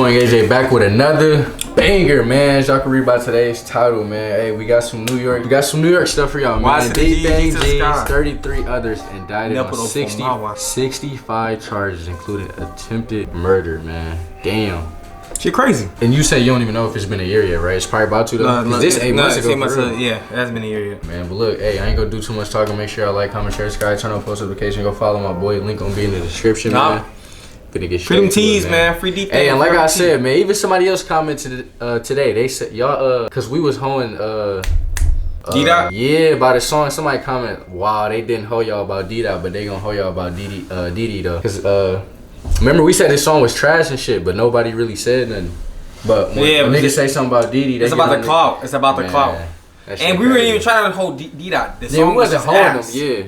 YvngAjay back with another banger, man. As y'all can read by today's title, man. Hey, we got some New York stuff for y'all, man. Dthang, G's, 33 others indicted on 65 charges, including attempted murder, man. Damn. Shit crazy. And you say you don't even know if it's been a year yet, right? It's probably about to though. This 8 months ago. Yeah, it hasn't been a year yet. Man, but look, hey, I ain't gonna do too much talking. Make sure y'all like, comment, share, subscribe, turn on post notification. Go follow my boy. Link gonna be in the description, man. Finna get free them teas, man. Free Dthang. Hey, and like I said, man, even somebody else commented today. They said y'all cause we was hoeing D-Dot? Yeah, about a song. Somebody comment, wow, they didn't hoe y'all about D-Dot, but they gonna hoe y'all about Didi though. Cause remember we said this song was trash and shit, but nobody really said nothing. But when niggas say something about Didi, it's about the clout. It's about the clout. And we weren't even trying to hold D-Dot. Yeah, we wasn't holding them, yeah.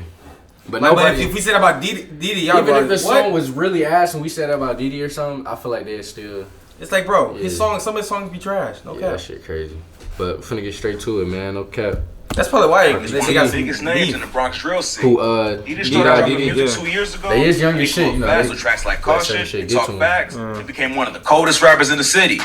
But if we said about Didi, y'all even if the song was really ass and we said about Didi or something, I feel like they'd still. It's like, bro, his songs, some of his songs be trash. No cap. That shit crazy. But we're finna get straight to it, man. No cap. That's probably why they got the biggest names in the Bronx drill scene. Who he just started dropping music 2 years ago. They is young as shit, you know. With tracks like Caution, Talk Facts, he became one of the coldest rappers in the city.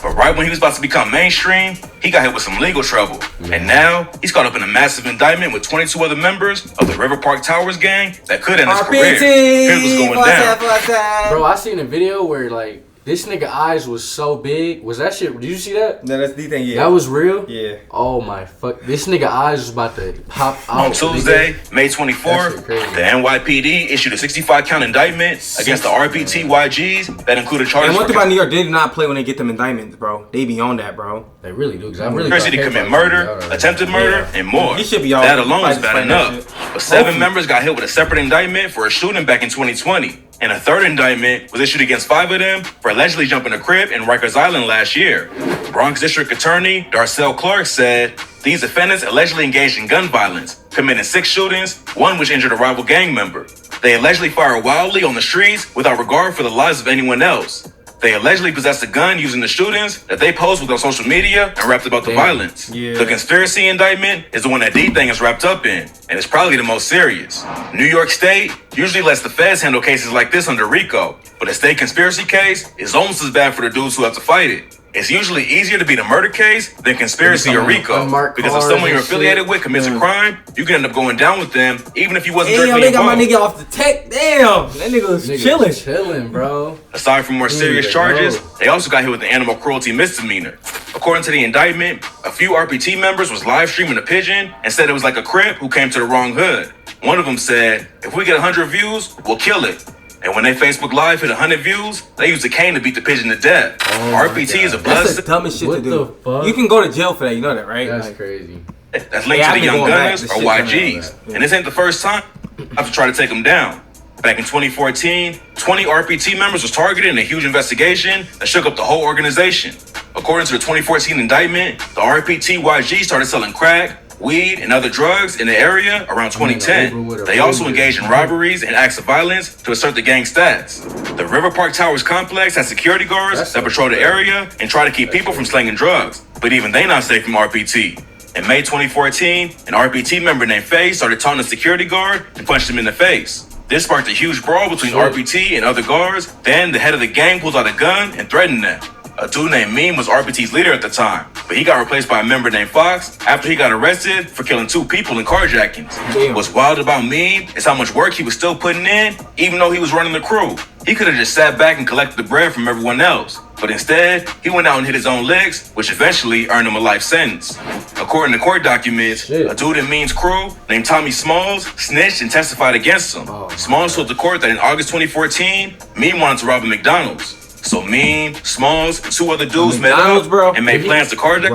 But right when he was about to become mainstream, he got hit with some legal trouble. And now, he's caught up in a massive indictment with 22 other members of the River Park Towers gang that could end his career. Here's what's going down. Bro, I seen a video where, like, this nigga eyes was so big. Was that shit? Did you see that? No, that's Dthang, yeah. That was real? Yeah. Oh my fuck. This nigga eyes was about to pop out. On Tuesday, May 24th, the NYPD issued a 65-count indictment against the RPT YGs that included charges. And one thing about New York, they do not play when they get them indictments, bro. They be on that, bro. They really do. I really conspiracy to commit murder, attempted murder, and more. He should be all that alone is bad enough. But 7 members got hit with a separate indictment for a shooting back in 2020. And a third indictment was issued against 5 of them for allegedly jumping a crib in Rikers Island last year. Bronx District Attorney Darcel Clark said these defendants allegedly engaged in gun violence, committing 6 shootings, 1 which injured a rival gang member. They allegedly fired wildly on the streets without regard for the lives of anyone else. They allegedly possessed a gun using the shootings that they posted on social media and rapped about the violence. Yeah. The conspiracy indictment is the one that Dthang is wrapped up in, and it's probably the most serious. New York State usually lets the feds handle cases like this under RICO, but a state conspiracy case is almost as bad for the dudes who have to fight it. It's usually easier to beat a murder case than conspiracy or RICO, because if someone you're affiliated with commits a crime, you can end up going down with them, even if you wasn't directly they involved. got my nigga off the tech. Damn, that nigga was chilling, bro. Aside from more serious charges, they also got hit with an animal cruelty misdemeanor. According to the indictment, a few RPT members was live streaming a pigeon and said it was like a crip who came to the wrong hood. One of them said, if we get 100 views, we'll kill it. And when they Facebook Live hit 100 views, they used a cane to beat the pigeon to death. RPT is a blood. That's the dumbest shit to do. The fuck? You can go to jail for that, you know that, right? That's crazy. That's linked to the Young Gunners or YGs. And this ain't the first time I have to try to take them down. Back in 2014, 20 RPT members was targeted in a huge investigation that shook up the whole organization. According to the 2014 indictment, the RPT YG started selling crack, weed, and other drugs in the area around 2010. They also engaged in robberies and acts of violence to assert the gang stats. The River Park Towers complex has security guards that patrol the area and try to keep people from slanging drugs, but even they not safe from RPT. In May 2014, an RPT member named Faye started taunting a security guard and punched him in the face. This sparked a huge brawl between RPT and other guards. Then the head of the gang pulled out a gun and threatened them. A dude named Meme was RPT's leader at the time, but he got replaced by a member named Fox after he got arrested for killing 2 people in carjackings. What's wild about Meme is how much work he was still putting in, even though he was running the crew. He could have just sat back and collected the bread from everyone else, but instead, he went out and hit his own licks, which eventually earned him a life sentence. According to court documents, a dude in Meme's crew named Tommy Smalls snitched and testified against him. Smalls told the court that in August 2014, Meme wanted to rob a McDonald's. So Meme, Smalls, and 2 other dudes met up and made plans to carjack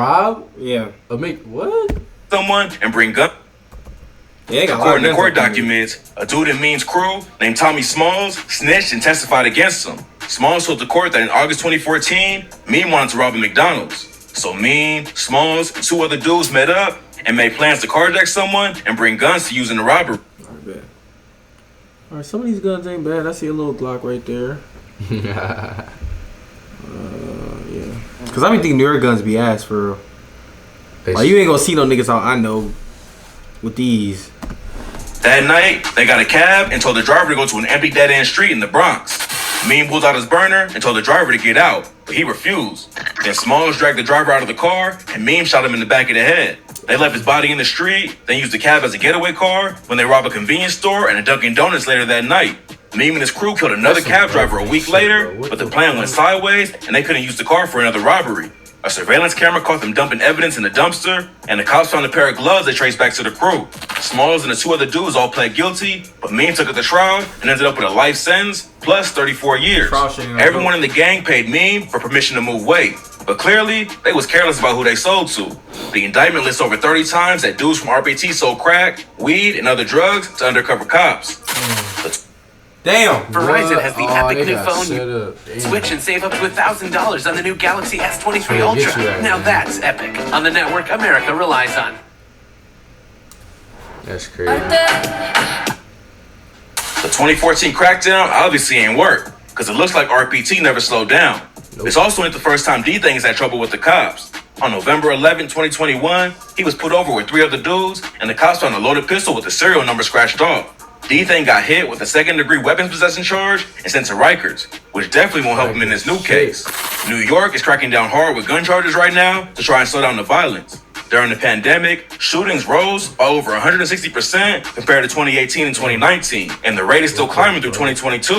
what? someone and bring guns. According to court documents, a dude in Meme's crew named Tommy Smalls snitched and testified against him. Smalls told the court that in August 2014, Meme wanted to rob a McDonald's. So Meme, Smalls, and 2 other dudes met up and made plans to carjack someone and bring guns to use in the robbery. Alright, some of these guns ain't bad. I see a little Glock right there. Yeah. Cause I be thinking New York guns be ass for real. Like, you ain't gonna see no niggas out I know with these. That night, they got a cab and told the driver to go to an empty dead-end street in the Bronx. Mean pulled out his burner and told the driver to get out, but he refused. Then Smalls dragged the driver out of the car and Mean shot him in the back of the head. They left his body in the street, then used the cab as a getaway car when they robbed a convenience store and a Dunkin' Donuts later that night. Meem and his crew killed another cab driver a week later, but the plan went sideways and they couldn't use the car for another robbery. A surveillance camera caught them dumping evidence in the dumpster, and the cops found a pair of gloves they traced back to the crew. Smalls and the two other dudes all pled guilty, but Meem took it to trial and ended up with a life sentence plus 34 years. Everyone in the gang paid Meem for permission to move weight, but clearly they was careless about who they sold to. The indictment lists over 30 times that dudes from RPT sold crack, weed, and other drugs to undercover cops. Damn. Verizon has the epic new phone. Switch and save up to $1,000 on the new Galaxy S23 Ultra. Now that's epic on the network America relies on. That's crazy. The 2014 crackdown obviously ain't work, because it looks like RPT never slowed down. This also ain't the first time Dthang has had trouble with the cops. On November 11, 2021, he was put over with 3 other dudes, and the cops found a loaded pistol with the serial number scratched off. Dthang got hit with a second-degree weapons possession charge and sent to Rikers, which definitely won't help him in this new case. New York is cracking down hard with gun charges right now to try and slow down the violence. During the pandemic, shootings rose by over 160% compared to 2018 and 2019, and the rate is still climbing through 2022.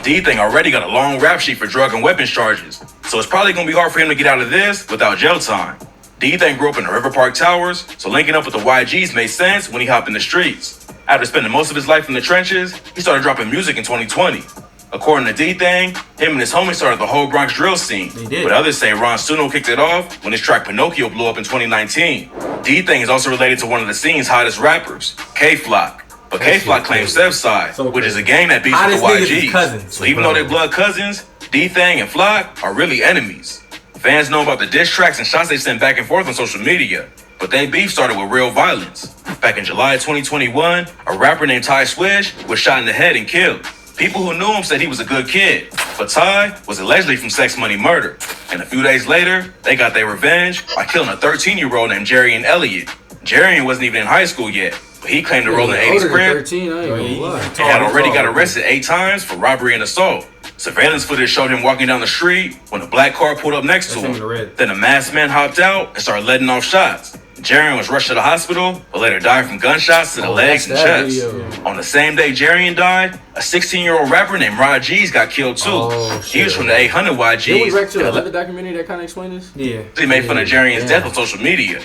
Dthang already got a long rap sheet for drug and weapons charges, so it's probably gonna be hard for him to get out of this without jail time. Dthang grew up in the River Park Towers, so linking up with the YGs made sense when he hopped in the streets. After spending most of his life in the trenches, he started dropping music in 2020. According to Dthang, him and his homies started the whole Bronx drill scene, but others say Ron Suno kicked it off when his track Pinocchio blew up in 2019. Dthang is also related to one of the scene's hottest rappers, K-Flock. But K-Flock claims Sev's side, which is a gang that beats with the YGs. So even though they're blood cousins, Dthang and Flock are really enemies. Fans know about the diss tracks and shots they send back and forth on social media, but they beef started with real violence. Back in July 2021, a rapper named Ty Swish was shot in the head and killed. People who knew him said he was a good kid, but Ty was allegedly from Sex Money Murder. And a few days later, they got their revenge by killing a 13-year-old named Jarian Elliott. Jarian wasn't even in high school yet, but he claimed to roll in 80s crib and had already got arrested 8 times for robbery and assault. Surveillance footage showed him walking down the street when a black car pulled up next to him. Then a masked man hopped out and started letting off shots. Jarian was rushed to the hospital, but later died from gunshots to the legs and chest. On the same day Jarian died, a 16-year-old rapper named Rod G's got killed too. He was from the 800 YGs. Did we react to another documentary that kind of explained this? Yeah. They made fun of Jarian's death on social media.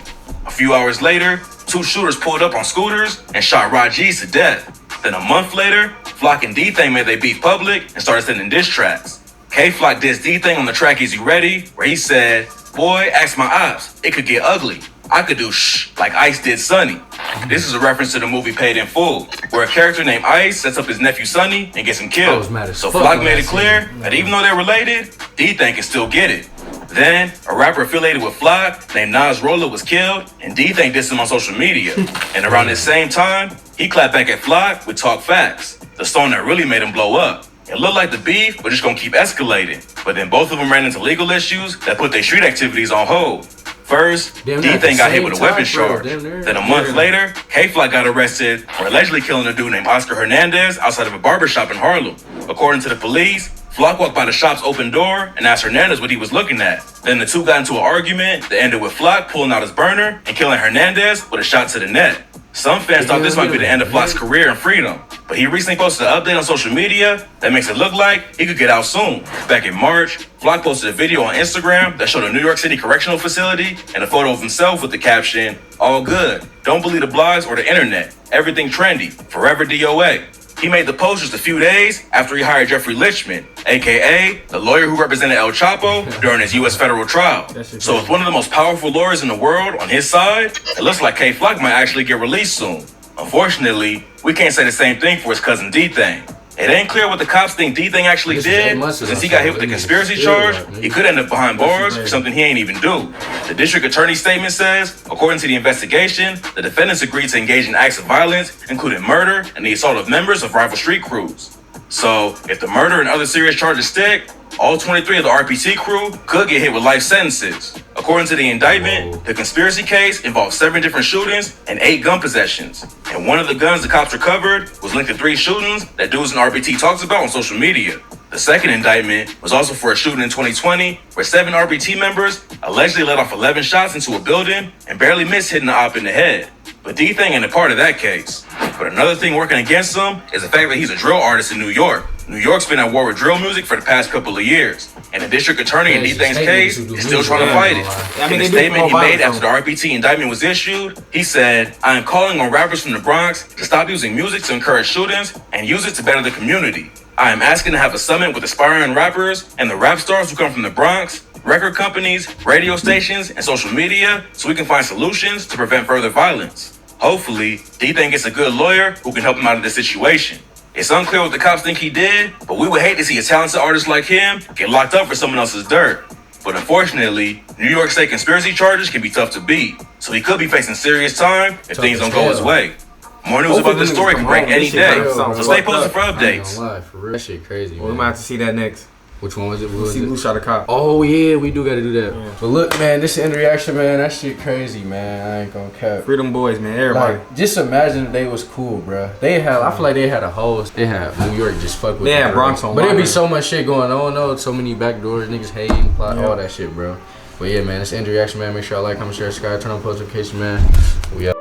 A few hours later, 2 shooters pulled up on scooters and shot Rod G's to death. Then a month later, Flock and Dthang made their beef public and started sending diss tracks. K-Flock dissed Dthang on the track Is You Ready, where he said, "Boy, ask my ops, it could get ugly. I could do shh like Ice did Sonny." This is a reference to the movie Paid in Full, where a character named Ice sets up his nephew Sonny and gets him killed. So Flock made it clear that even though they're related, Dthang can still get it. Then, a rapper affiliated with Flock named Nas Roller was killed, and Dthang dissed him on social media. And around this same time, he clapped back at Flock with Talk Facts, the song that really made him blow up. It looked like the beef was just gonna keep escalating, but then both of them ran into legal issues that put their street activities on hold. First, Dthang got hit with a weapons charge. Then a month later, K-Flock got arrested for allegedly killing a dude named Oscar Hernandez outside of a barbershop in Harlem. According to the police, Flock walked by the shop's open door and asked Hernandez what he was looking at. Then the two got into an argument that ended with Flock pulling out his burner and killing Hernandez with a shot to the neck. Some fans thought this might be the end of Flock's career and freedom, but he recently posted an update on social media that makes it look like he could get out soon. Back in March, Flock posted a video on Instagram that showed a New York City correctional facility and a photo of himself with the caption, "All good. Don't believe the blogs or the internet. Everything trendy. Forever DOA." He made the post just a few days after he hired Jeffrey Lichman, aka the lawyer who represented El Chapo during his U.S. federal trial. So with one of the most powerful lawyers in the world on his side, it looks like K-Flock might actually get released soon. Unfortunately, we can't say the same thing for his cousin Dthang. It ain't clear what the cops think Dthang actually did. Since he got hit with the conspiracy charge, he could end up behind bars for something he ain't even do. The district attorney's statement says, according to the investigation, the defendants agreed to engage in acts of violence, including murder and the assault of members of rival street crews. So, if the murder and other serious charges stick, all 23 of the RPT crew could get hit with life sentences. According to the indictment, the conspiracy case involved 7 different shootings and 8 gun possessions. And one of the guns the cops recovered was linked to 3 shootings that dudes in RPT talks about on social media. The second indictment was also for a shooting in 2020 where 7 RPT members allegedly let off 11 shots into a building and barely missed hitting the op in the head. But Dthang ain't a part of that case. But another thing working against him is the fact that he's a drill artist in New York. New York's been at war with drill music for the past couple of years, and the district attorney in Dthang's case is still trying to fight it. In a statement he made after the RPT indictment was issued, he said, "I am calling on rappers from the Bronx to stop using music to encourage shootings and use it to better the community. I am asking to have a summit with aspiring rappers and the rap stars who come from the Bronx, record companies, radio stations, and social media so we can find solutions to prevent further violence. Hopefully, Dthang gets a good lawyer who can help him out of this situation. It's unclear what the cops think he did, but we would hate to see a talented artist like him get locked up for someone else's dirt. But unfortunately, New York State conspiracy charges can be tough to beat, so he could be facing serious time if things don't go his way. More news about this story can break any day, so stay posted for updates." For real, that shit crazy, man. We might have to see that next. Which one was it? We'll see Blue shot a cop. Oh yeah, we do gotta do that. Yeah. But look, man, this end reaction, man, that shit crazy, man. I ain't gonna cap. Freedom boys, man, everybody. Like, just imagine if they was cool, bro. They had, I feel like they had a whole, they had New York just fuck with. They had Bronx on. But there'd be so much shit going on, though. So many backdoors, niggas hating, plot, all that shit, bro. But yeah, man, this end reaction, man. Make sure y'all like, comment, share, subscribe, turn on post notifications, man. We out.